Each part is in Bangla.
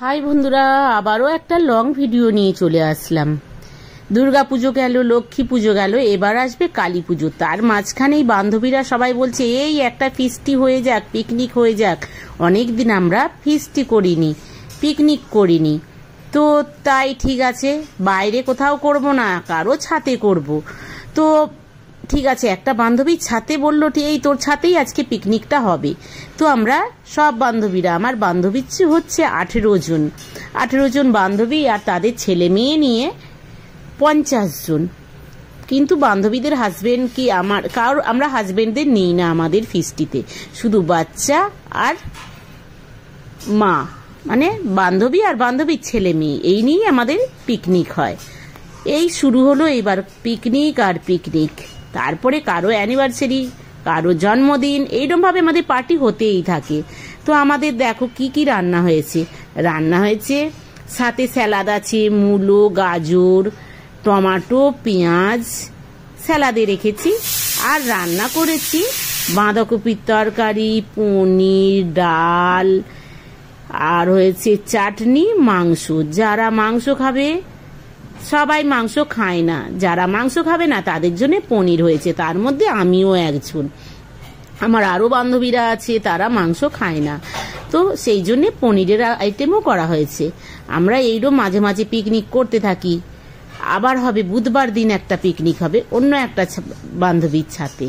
হাই বন্ধুরা, আবারও একটা লং ভিডিও নিয়ে চলে আসলাম। দুর্গা পুজো গেল, লক্ষ্মী পুজো গেল, এবার আসবে কালী পুজো। তার মাঝখানেই বান্ধবীরা সবাই বলছে এই একটা ফিস্টি হয়ে যাক, পিকনিক হয়ে যাক। অনেক দিন আমরা ফিস্টি করিনি, পিকনিক করিনি, তো তাই ঠিক আছে বাইরে কোথাও করব না, কারো ছাতে করব। তো ঠিক আছে, একটা বান্ধবী ছাতে বললো এই তোর ছাতেই আজকে পিকনিকটা হবে। তো আমরা সব বান্ধবীরা, আমার বান্ধবী হচ্ছে 18 জন বান্ধবী, আর তাদের ছেলে মেয়ে নিয়ে 50 জন। কিন্তু বান্ধবীদের হাজবেন্ড কি আমরা হাজবেন্ডদের নিই না আমাদের ফিস্টিতে, শুধু বাচ্চা আর মা, মানে বান্ধবী আর বান্ধবীর ছেলে মেয়ে, এই নিয়েই আমাদের পিকনিক হয়। এই শুরু হলো এবার পিকনিক আর পিকনিক। তারপরে কারো অ্যানিভার্সারি, কারো জন্মদিন, এইরকমভাবে আমাদের পার্টি হতেই থাকে। তো আমাদের দেখো কি কি রান্না হয়েছে। সাথে স্যালাড আছে, মূলো, গাজর, টমেটো, পেঁয়াজ স্যালাডে রেখেছি। আর রান্না করেছি বাঁধাকপির তরকারি, পনির, ডাল, আর হয়েছে চাটনি, মাংস। যারা মাংস খাবে, সবাই মাংস খায় না, যারা মাংস খাবে না তাদের জন্য পনির হয়েছে, তার মধ্যে আমিও একজন। আমার আরো বান্ধবীরা আছে, তারা মাংস খায় না, তো সেই জন্য পনিরের আইটেমও করা হয়েছে। আমরা এইরকম মাঝে মাঝে পিকনিক করতে থাকি। আবার হবে বুধবার দিন একটা পিকনিক হবে অন্য একটা বান্ধবীর সাথে,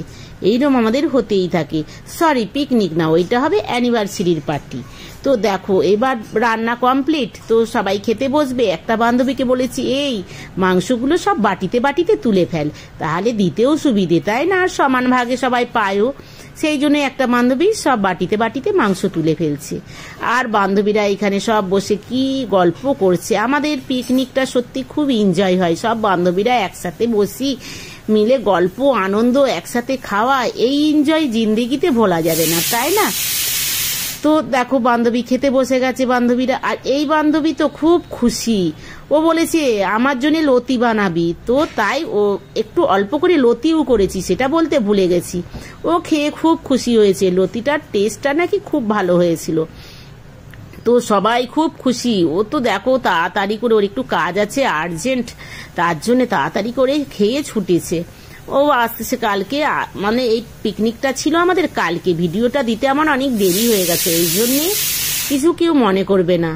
এইরকম আমাদের হতেই থাকে। সরি, পিকনিক না, ওইটা হবে অ্যানিভার্সারির পার্টি। তো দেখো এবার রান্না কমপ্লিট, তো সবাই খেতে বসবে। একটা বান্ধবীকে বলেছি এই মাংসগুলো সব বাটিতে বাটিতে তুলে ফেল, তাহলে দিতেও সুবিধে, তাই না, আর সমান ভাগে সবাই পায়ও। সেই জন্য একটা বান্ধবী সব বাটিতে বাটিতে মাংস তুলে ফেলছে, আর বান্ধবীরা এখানে সব বসে কি গল্প করছে। আমাদের পিকনিকটা সত্যি খুব এনজয় হয়, সব বান্ধবীরা একসাথে বসি, মিলে গল্প আনন্দ, একসাথে খাওয়া, এই এনজয় জিন্দেগিতে ভোলা যাবে না, তাই না। তো দেখো বান্ধবী খেতে বসে গেছে বান্ধবীরা, আর এই বান্ধবী তো খুব খুশি। ও বলেছে আমার জন্য লতি বানাবি, তো তাই ও একটু অল্প করে লতিও করেছি, সেটা বলতে ভুলে গেছি। ও খেয়ে খুব খুশি হয়েছে, লতিটার টেস্টটা নাকি খুব ভালো হয়েছিল। তো সবাই খুব খুশি। ও তো দেখো তাড়াতাড়ি করে, ওর একটু কাজ আছে আর্জেন্ট, তার জন্য তাড়াতাড়ি করে খেয়ে ছুটেছে। ও আসতেছে কালকে, মানে এই পিকনিকটা ছিল আমাদের কালকে, ভিডিওটা দিতে আমার অনেক দেরি হয়ে গেছে, এই জন্যে কিছু কেউ মনে করবে না।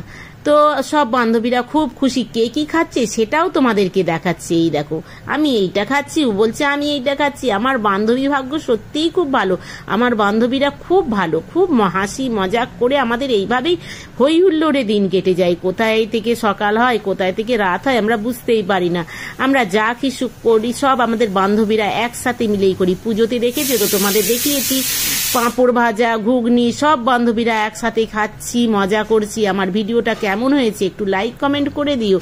তো সব বান্ধবীরা খুব খুশি, কে কি খাচ্ছে সেটাও তোমাদেরকে দেখাচ্ছে। এই দেখো আমি এইটা খাচ্ছি, ও বলছে আমি এইটা খাচ্ছি। আমার বান্ধবী ভাগ্য সত্যিই খুব ভালো, আমার বান্ধবীরা খুব ভালো, খুব হাসি মজাক করে আমাদের এইভাবেই হই হুল্লোড়ে দিন কেটে যায়। কোথায় থেকে সকাল হয়, কোথায় থেকে রাত হয়, আমরা বুঝতেই পারি না। আমরা যা কিছু করি সব আমাদের বান্ধবীরা একসাথে মিলেই করি। পুজোতে দেখেছো তো, তোমাদের দেখিয়েছি পাঁপড় ভাজা, ঘুগনি, সব বান্ধবীরা একসাথে খাচ্ছি, মজা করছি। আমার ভিডিওটা কেমন হয়েছে একটু লাইক কমেন্ট করে দিও,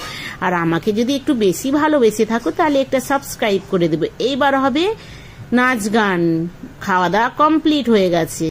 আর আমাকে যদি একটু বেশি ভালোবেসে থাকো তাহলে একটা সাবস্ক্রাইব করে দেবে। এইবার হবে নাচ গান, খাওয়া দাওয়া কমপ্লিট হয়ে গেছে।